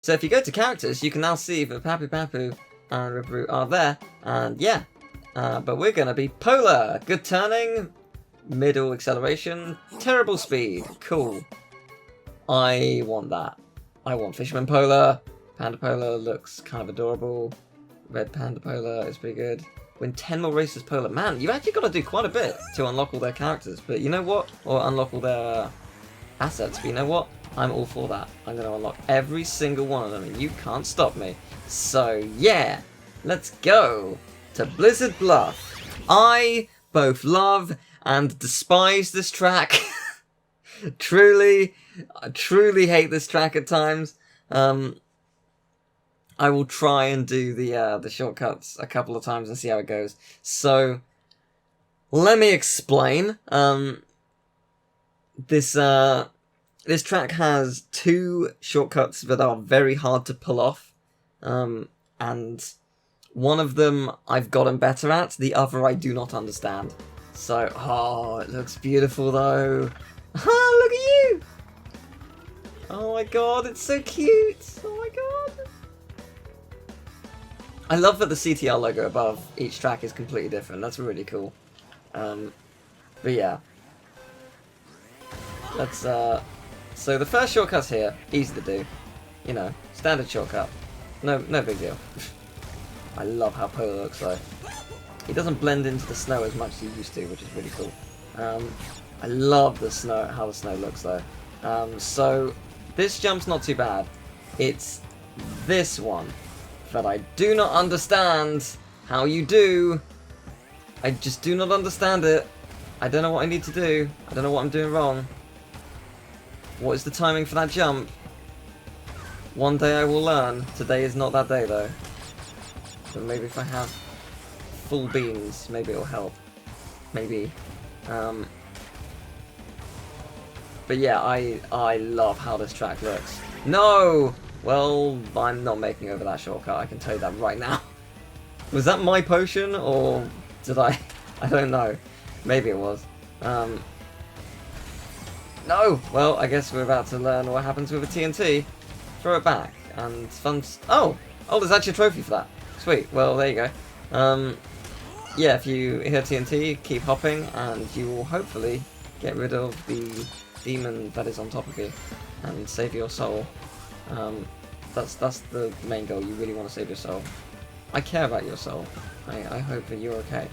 So if you go to characters, you can now see that Papu Papu and Ripperoo are there, and yeah. But we're gonna be Polar. Good turning, middle acceleration, terrible speed. Cool. I want that. I want Fisherman Polar. Panda Polar looks kind of adorable. Red Panda Polar is pretty good. Win 10 more races Polar. Man, you've actually got to do quite a bit to unlock all their characters. But you know what? Or unlock all their assets. But you know what? I'm all for that. I'm going to unlock every single one of them and you can't stop me. So yeah, let's go to Blizzard Bluff. I both love and despise this track. I truly hate this track at times. I will try and do the shortcuts a couple of times and see how it goes. So, let me explain. This track has 2 shortcuts that are very hard to pull off, and one of them I've gotten better at. The other I do not understand. So, oh, it looks beautiful though. Ah, look at you! Oh my god, it's so cute! Oh my god! I love that the CTR logo above each track is completely different. That's really cool. But yeah. Let's, so the first shortcut's here. Easy to do. You know, standard shortcut. No big deal. I love how Polar looks though. He doesn't blend into the snow as much as he used to, which is really cool. I love the snow, how the snow looks though. So this jump's not too bad. It's this one that I do not understand how you do. I just do not understand it. I don't know what I need to do. I don't know what I'm doing wrong. What is the timing for that jump? One day I will learn. Today is not that day though. But maybe if I have full beans, maybe it'll help. Maybe. But yeah, I love how this track looks. No! Well, I'm not making over that shortcut, I can tell you that right now. Was that my potion, or did I? I don't know. Maybe it was. No! Well, I guess we're about to learn what happens with a TNT. Throw it back, and fun... Oh! Oh, there's actually a trophy for that. Sweet, well, there you go. Yeah, if you hit TNT, keep hopping, and you will hopefully get rid of the demon that is on top of you, and save your soul. That's the main goal. You really want to save your soul. I care about your soul. I hope that you're okay.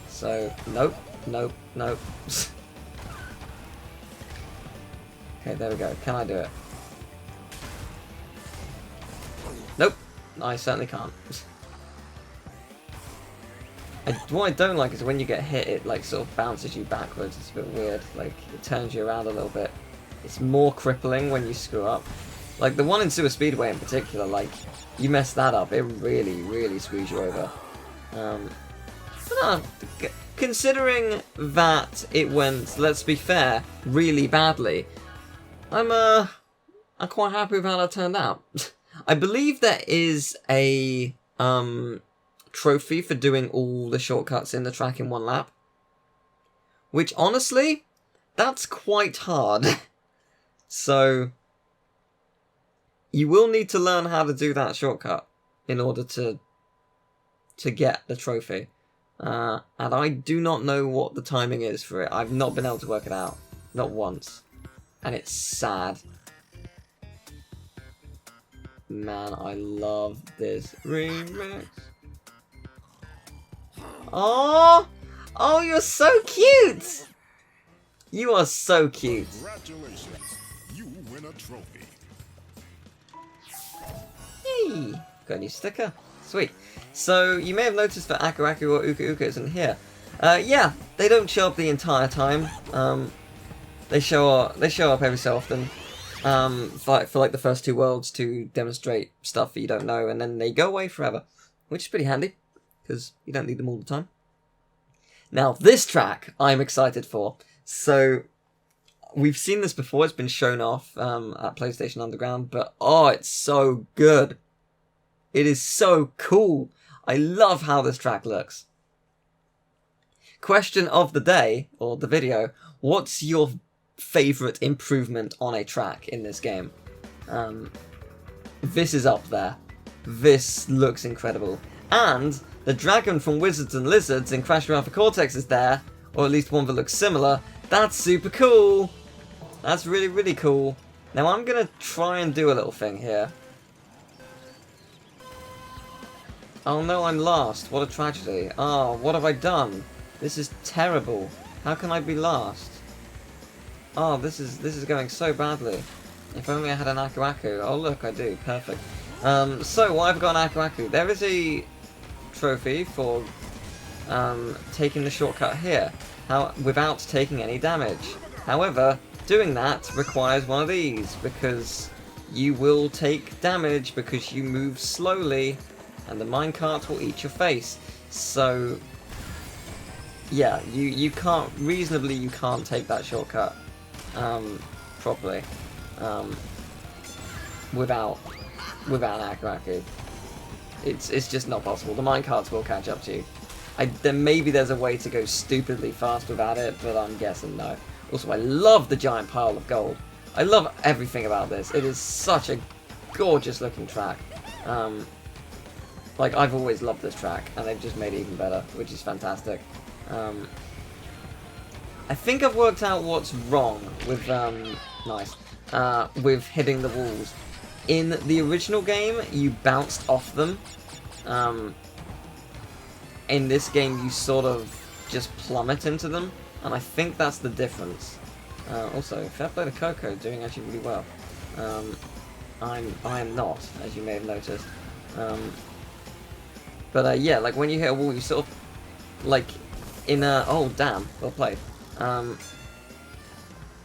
So, nope, nope, nope. Okay, there we go. Can I do it? Nope, I certainly can't. What I don't like is when you get hit, it like sort of bounces you backwards. It's a bit weird. Like, it turns you around a little bit. It's more crippling when you screw up. Like, the one in Sewer Speedway in particular, like, you mess that up, it really, really screws you over. Considering that it went, let's be fair, really badly, I'm quite happy with how that turned out. I believe there is a, trophy for doing all the shortcuts in the track in one lap. Which, honestly, that's quite hard. So, you will need to learn how to do that shortcut in order to get the trophy. And I do not know what the timing is for it. I've not been able to work it out. Not once. And it's sad. Man, I love this remix. Oh, oh, you're so cute! You are so cute. Congratulations, you win a trophy. Hey, got a new sticker. Sweet. So you may have noticed that Aku Aku or Uka Uka isn't here. Yeah, they don't show up the entire time. They show up every so often. For like the first 2 worlds to demonstrate stuff that you don't know, and then they go away forever, which is pretty handy because you don't need them all the time. Now this track I'm excited for. So we've seen this before. It's been shown off at PlayStation Underground, but oh, it's so good. It is so cool. I love how this track looks. Question of the day, or the video, what's your favourite improvement on a track in this game. This is up there. This looks incredible. And the dragon from Wizards and Lizards in Crash Alpha Cortex is there, or at least one that looks similar. That's super cool. That's really, really cool. Now I'm going to try and do a little thing here. Oh no, I'm last. What a tragedy. Oh, what have I done? This is terrible. How can I be last? Oh, this is going so badly. If only I had an Aku Aku. Oh look, I do. Perfect. So, why have I got an Aku Aku? There is a trophy for taking the shortcut here, without taking any damage. However, doing that requires one of these, because you will take damage because you move slowly, and the minecart will eat your face. So, yeah, you can't, reasonably you can't take that shortcut properly without an Aku Aku. It's just not possible. The minecarts will catch up to you. Maybe there's a way to go stupidly fast without it, but I'm guessing no. Also, I love the giant pile of gold. I love everything about this. It is such a gorgeous looking track. Like, I've always loved this track, and they've just made it even better, which is fantastic. I think I've worked out what's wrong with, with hitting the walls. In the original game, you bounced off them. In this game, you sort of just plummet into them, and I think that's the difference. Also, fair play to Coco, doing actually really well. I am not, as you may have noticed. But yeah, like when you hit a wall, you sort of, like, in a, oh damn, well played.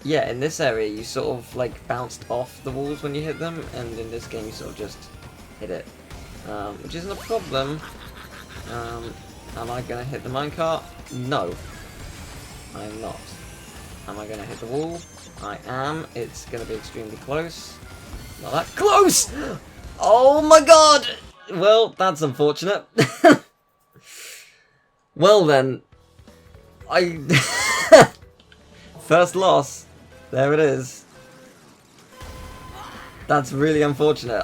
Yeah, in this area, you sort of, like, bounced off the walls when you hit them, and in this game, you sort of just hit it. Which isn't a problem. Am I going to hit the minecart? No. I am not. Am I going to hit the wall? I am. It's going to be extremely close. Not that close! Oh my god! Well, that's unfortunate. Well then. First loss. There it is. That's really unfortunate.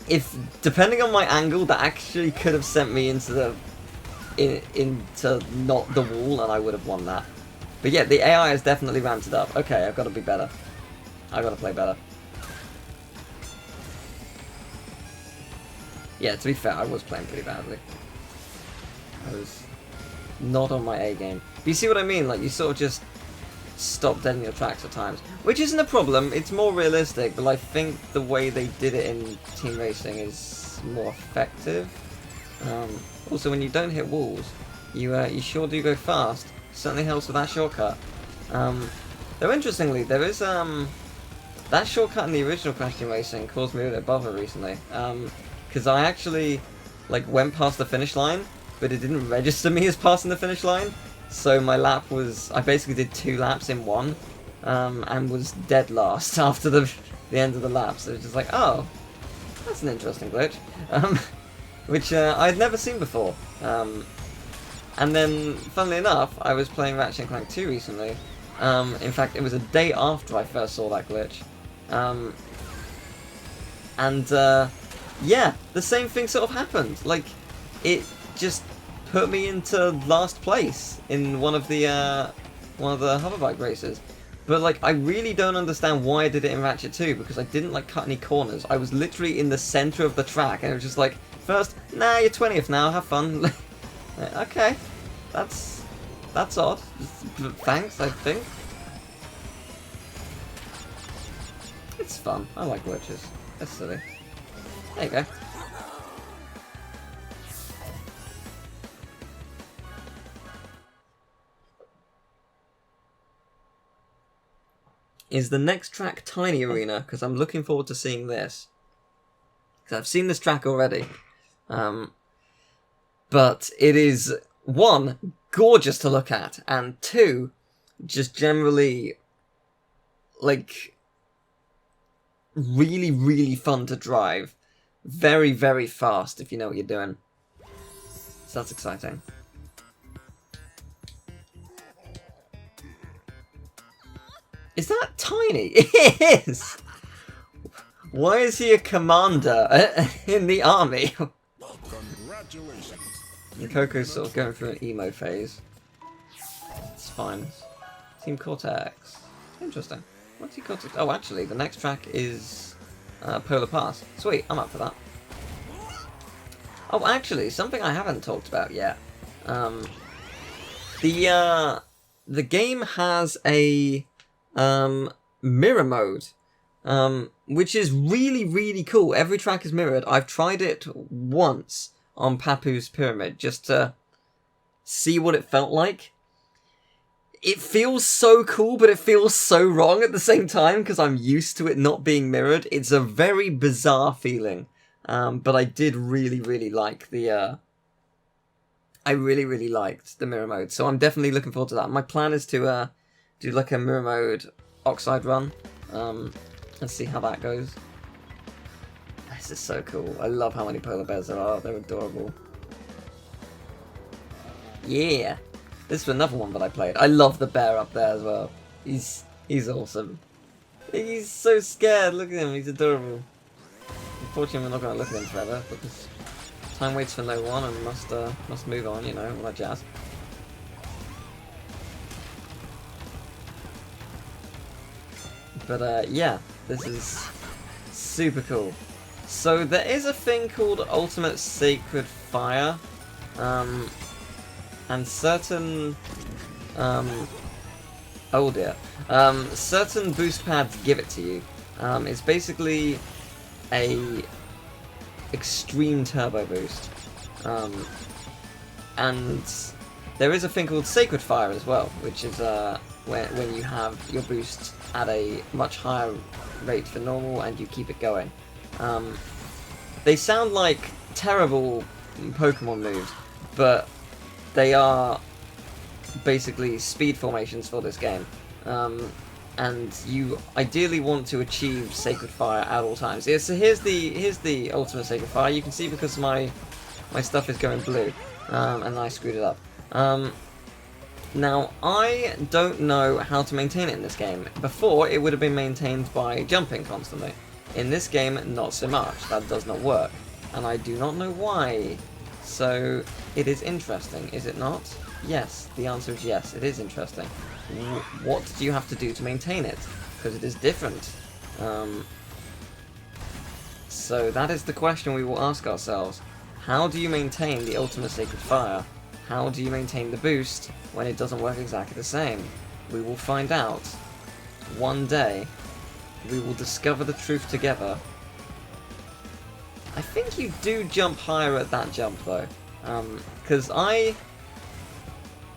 If depending on my angle, that actually could have sent me into into not the wall, and I would have won that. But yeah, the AI has definitely ramped it up. Okay, I've got to be better. I've got to play better. Yeah, to be fair, I was playing pretty badly. I was not on my A game. But you see what I mean? Like, you sort of just stop dead in your tracks at times. Which isn't a problem, it's more realistic, but I think the way they did it in Team Racing is more effective. Also, when you don't hit walls, you sure do go fast. Certainly helps with that shortcut. Though interestingly, there is that shortcut in the original Crash Team Racing caused me a bit of bother recently. Because I actually went past the finish line, but it didn't register me as passing the finish line. So my lap was, I basically did 2 laps in one, and was dead last after the end of the lap. So it's just like, oh, that's an interesting glitch, which I'd never seen before. And then, funnily enough, I was playing Ratchet & Clank 2 recently. In fact, it was a day after I first saw that glitch. Yeah, the same thing sort of happened. Like, it just put me into last place in one of the hoverbike races. But like, I really don't understand why I did it in Ratchet 2, because I didn't like cut any corners. I was literally in the center of the track, and it was just like, first, nah, you're 20th now, have fun. Okay, that's odd. Thanks, I think. It's fun. I like glitches. That's silly. There you go. Is the next track Tiny Arena? Because I'm looking forward to seeing this. Because I've seen this track already. But it is, 1, gorgeous to look at, and 2, just generally, like, really, really fun to drive. Very, very fast, if you know what you're doing. So that's exciting. Is that tiny? It is! Why is he a commander in the army? Congratulations. And Coco's sort of going through an emo phase. It's fine. Team Cortex. Interesting. What's he got? Oh, actually, the next track is Polar Pass. Sweet, I'm up for that. Oh, actually, something I haven't talked about yet. The game has a mirror mode, which is really, really cool. Every track is mirrored. I've tried it once on Papu's Pyramid just to see what it felt like. It feels so cool, but it feels so wrong at the same time because I'm used to it not being mirrored. It's a very bizarre feeling, but I did really, really like the... I really, really liked the mirror mode, so I'm definitely looking forward to that. My plan is to do like a mirror mode Oxide run, and see how that goes. This is so cool. I love how many polar bears there are. They're adorable. Yeah! This is another one that I played. I love the bear up there as well. He's awesome. He's so scared. Look at him. He's adorable. Unfortunately, we're not going to look at him forever because time waits for no one and must move on. You know, all that jazz. But yeah, this is super cool. So there is a thing called Ultimate Sacred Fire. And certain, oh dear, certain boost pads give it to you. It's basically a extreme turbo boost, and there is a thing called Sacred Fire as well, which is when you have your boost at a much higher rate for normal and you keep it going. They sound like terrible Pokemon moves, but they are basically speed formations for this game, and you ideally want to achieve Sacred Fire at all times. Yeah, so here's the Ultimate Sacred Fire. You can see because my stuff is going blue, and I screwed it up. Now I don't know how to maintain it in this game. Before it would have been maintained by jumping constantly. In this game, not so much. That does not work, and I do not know why. So, it is interesting, is it not? Yes, the answer is yes, it is interesting. What do you have to do to maintain it? Because it is different. So that is the question we will ask ourselves. How do you maintain the Ultimate Sacred Fire? How do you maintain the boost when it doesn't work exactly the same? We will find out. One day, we will discover the truth together. I think you do jump higher at that jump though, because I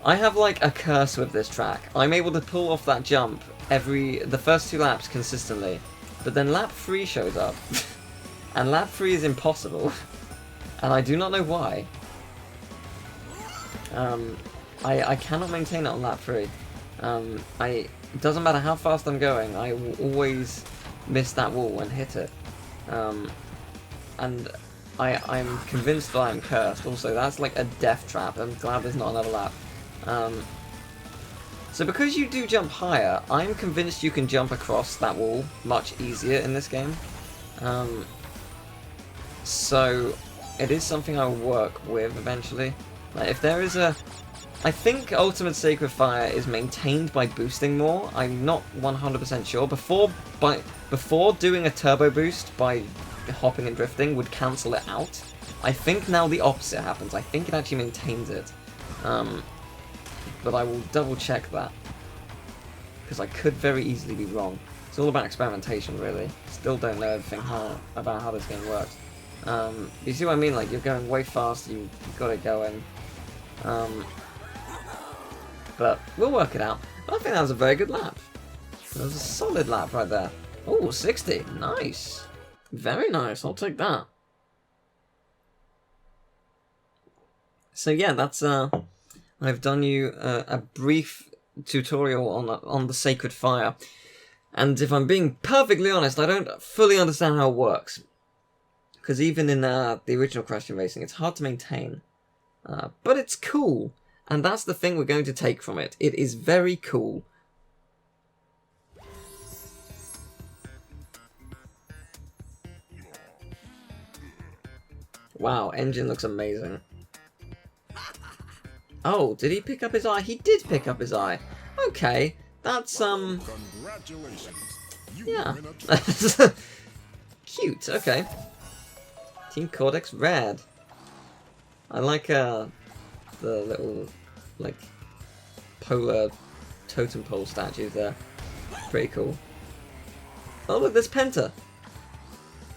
have like a curse with this track. I'm able to pull off that jump the first 2 laps consistently, but then lap 3 shows up, and lap 3 is impossible, and I do not know why. I cannot maintain it on lap 3. It doesn't matter how fast I'm going, I will always miss that wall and hit it. And I'm convinced that I'm cursed. Also, that's like a death trap. I'm glad there's not another lap. So because you do jump higher, I'm convinced you can jump across that wall much easier in this game. So it is something I'll work with eventually. Like if there is I think Ultimate Sacred Fire is maintained by boosting more. I'm not 100% sure. Before doing a turbo boost by hopping and drifting would cancel it out. I think now the opposite happens. I think it actually maintains it. But I will double check that, because I could very easily be wrong. It's all about experimentation, really. Still don't know everything about how this game works. You see what I mean? Like, you're going way fast, you've got it going. But we'll work it out. I think that was a very good lap. That was a solid lap right there. Oh, 60. Nice. Very nice, I'll take that. So yeah, that's I've done you a brief tutorial on the Sacred Fire, and if I'm being perfectly honest, I don't fully understand how it works, because even in the original Crash Team Racing, it's hard to maintain, but it's cool, and that's the thing we're going to take from it. It is very cool. Wow, engine looks amazing. Oh, did he pick up his eye? He did pick up his eye. Okay, that's Congratulations. You yeah. win a Cute, okay. Team Cortex Red. I like the little like polar totem pole statues there. Pretty cool. Oh look, there's Penta.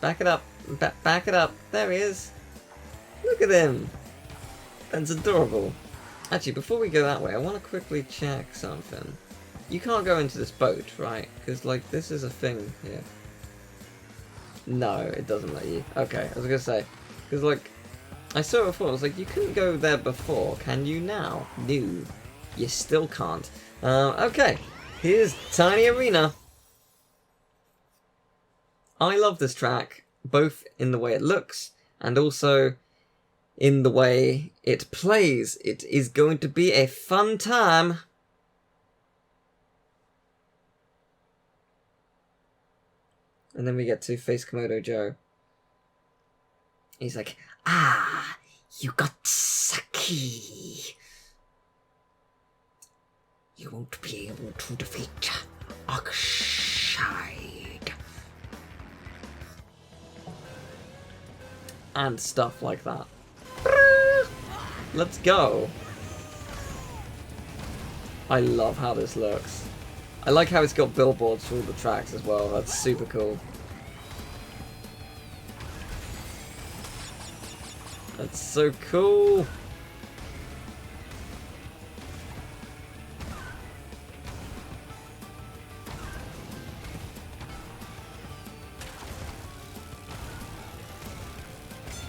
Back it up. Back it up. There he is. Look at him. Penta's adorable. Actually, before we go that way, I want to quickly check something. You can't go into this boat, right? Because, like, this is a thing here. No, it doesn't let you. Okay, I was going to say. Because, like, I saw it before. I was like, you couldn't go there before. Can you now? No. You still can't. Okay. Here's Tiny Arena. I love this track, both in the way it looks and also in the way it plays. It is going to be a fun time. And then we get to face Komodo Joe. He's like, ah, you got Saki. You won't be able to defeat Oxide. And stuff like that. Let's go. I love how this looks. I like how it's got billboards for all the tracks as well. That's super cool. That's so cool.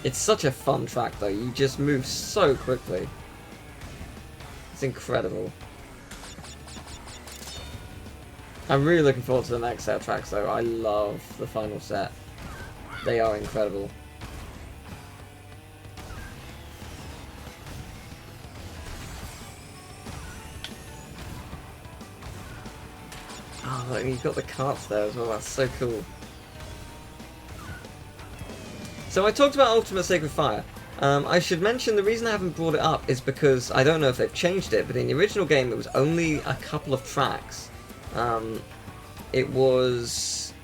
It's such a fun track though, you just move so quickly. It's incredible. I'm really looking forward to the next set of tracks though. I love the final set. They are incredible. Oh, look, you've got the carts there as well, that's so cool. So I talked about Ultimate Sacred Fire. I should mention the reason I haven't brought it up is because I don't know if they've changed it, but in the original game it was only a couple of tracks. It was...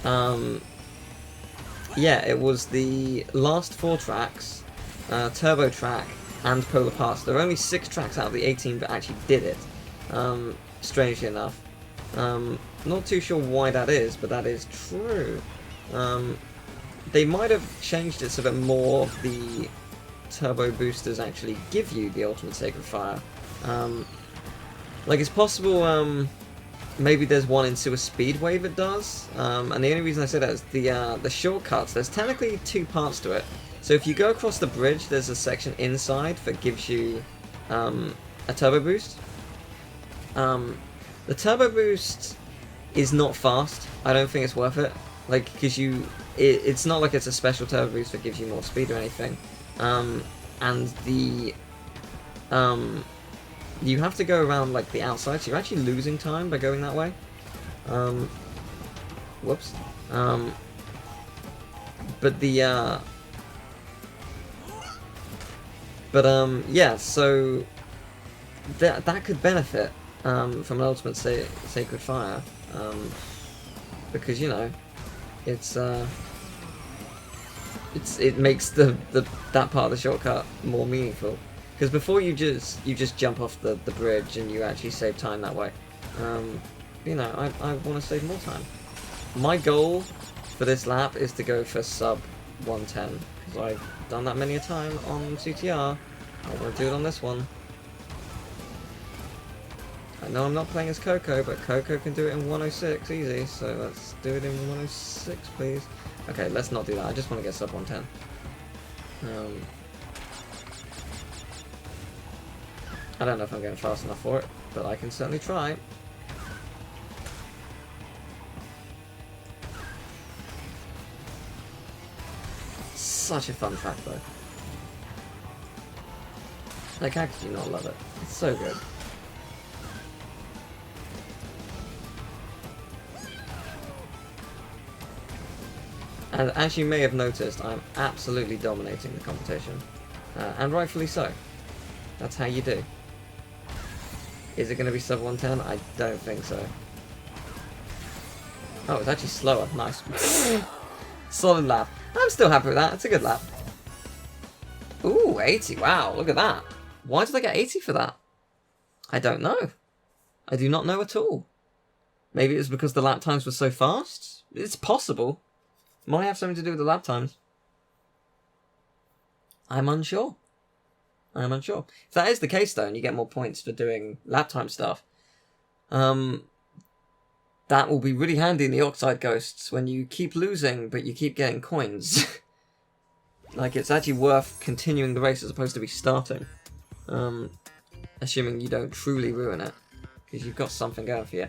yeah, it was the last 4 tracks, Turbo Track and Polar Pass. There were only 6 tracks out of the 18 that actually did it, strangely enough. Not too sure why that is, but that is true. They might have changed it so that more of the turbo boosters actually give you the Ultimate Sacred Fire. Like, it's possible, maybe there's one in Sewer Speedway that does, and the only reason I say that is the shortcuts. There's technically 2 parts to it. So if you go across the bridge, there's a section inside that gives you a turbo boost. The turbo boost is not fast. I don't think it's worth it. Like, because it's not like it's a special turbo boost that gives you more speed or anything. And the you have to go around like the outside, so you're actually losing time by going that way. Whoops. But the yeah. So that could benefit from an Ultimate Sacred Fire, because, you know, it makes that part of the shortcut more meaningful. Because before you just jump off the bridge and you actually save time that way. You know, I want to save more time. My goal for this lap is to go for sub 110, because I've done that many a time on CTR. I want to do it on this one. I know I'm not playing as Coco, but Coco can do it in 106 easy, so let's do it in 106, please. Okay, let's not do that. I just want to get sub 110. I don't know if I'm going fast enough for it, but I can certainly try. Such a fun track, though. Like, how could you not love it? It's so good. And as you may have noticed, I'm absolutely dominating the competition. And rightfully so. That's how you do. Is it going to be sub 110? I don't think so. Oh, it's actually slower. Nice. Solid lap. I'm still happy with that. It's a good lap. Ooh, 80. Wow, look at that. Why did I get 80 for that? I don't know. I do not know at all. Maybe it was because the lap times were so fast? It's possible. Might have something to do with the lap times. I'm unsure. I'm unsure. If that is the case, though, and you get more points for doing lap time stuff, that will be really handy in the Oxide Ghosts when you keep losing, but you keep getting coins. Like, it's actually worth continuing the race as opposed to restarting. Assuming you don't truly ruin it, because you've got something going for you.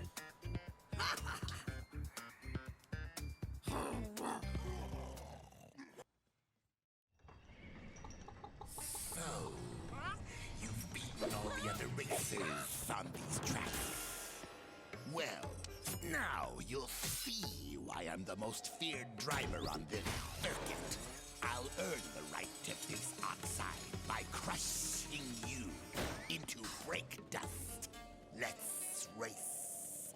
Now you'll see why I'm the most feared driver on this circuit. I'll earn the right to face Oxide by crushing you into break dust. Let's race.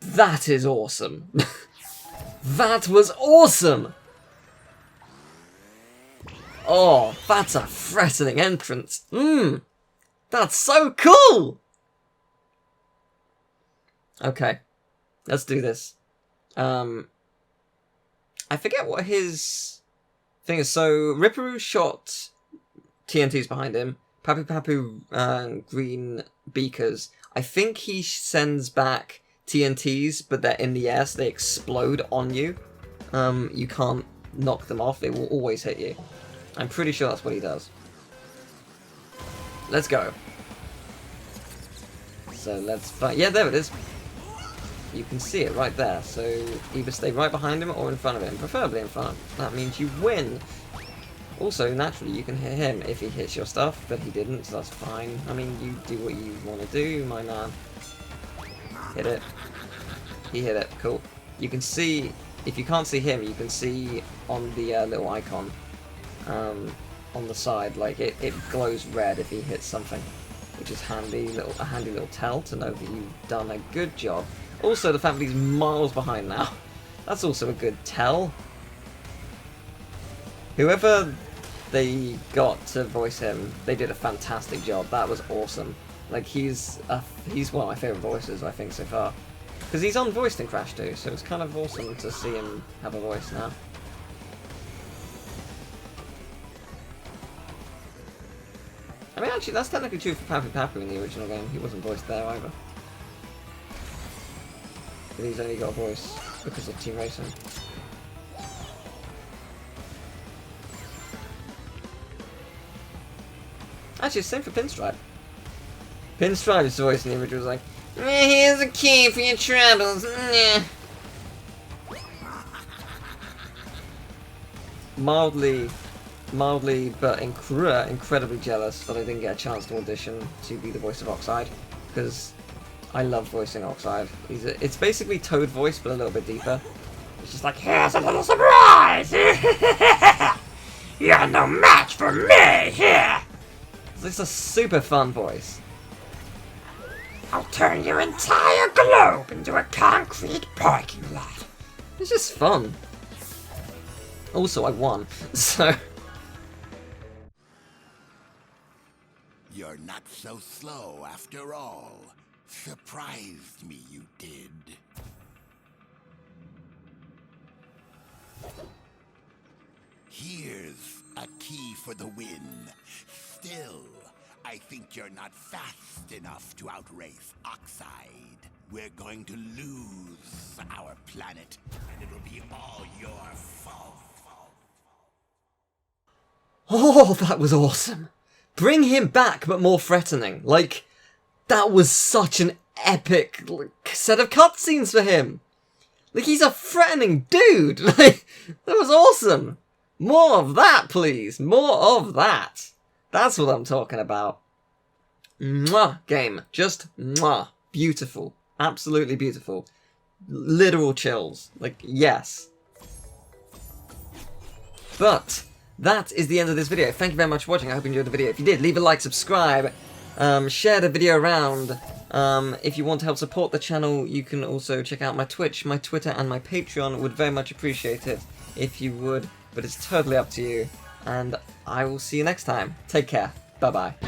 That is awesome. That was awesome! Oh, that's a threatening entrance. That's so cool! Okay, let's do this. I forget what his thing is. So, Ripperoo shot TNTs behind him. Papu Papu green beakers. I think he sends back TNTs, but they're in the air, so they explode on you. You can't knock them off. They will always hit you. I'm pretty sure that's what he does. Let's go. So, let's fight. Yeah, there it is. You can see it right there, so either stay right behind him or in front of him, preferably in front. That means you win. Also, naturally, you can hit him if he hits your stuff, but he didn't, so that's fine. I mean, you do what you want to do, my man. Hit it. He hit it. Cool. You can see, if you can't see him, you can see on the little icon on the side, like it glows red if he hits something, which is a handy little tell to know that you've done a good job. Also, the fact that he's miles behind now, that's also a good tell. Whoever they got to voice him, they did a fantastic job. That was awesome. Like, he's one of my favourite voices, I think, so far. Because he's unvoiced in Crash 2, so it's kind of awesome to see him have a voice now. I mean, actually, that's technically true for Papu Papu in the original game. He wasn't voiced there either. But he's only got a voice because of Team Racing. Actually, same for Pinstripe. Pinstripe's voice in the original was like, here's a key for your troubles. Mildly but incredibly jealous that I didn't get a chance to audition to be the voice of Oxide, because I love voicing Oxide. It's basically Toad voice, but a little bit deeper. It's just like, here's a little surprise! You're no match for me here! It's a super fun voice. I'll turn your entire globe into a concrete parking lot. It's just fun. Also, I won, so... You're not so slow after all. Surprised me, you did. Here's a key for the win. Still, I think you're not fast enough to outrace Oxide. We're going to lose our planet, and it'll be all your fault. Oh, that was awesome. Bring him back, but more threatening. Like, that was such an epic set of cutscenes for him. Like, he's a threatening dude. Like, that was awesome. More of that, please. More of that. That's what I'm talking about. Mwah, game. Just mwah. Beautiful. Absolutely beautiful. literal chills. Like, yes. But that is the end of this video. Thank you very much for watching. I hope you enjoyed the video. If you did, leave a like, subscribe, share the video around. If you want to help support the channel, you can also check out my Twitch, my Twitter, and my Patreon. Would very much appreciate it if you would, but it's totally up to you. And I will see you next time. Take care. Bye-bye.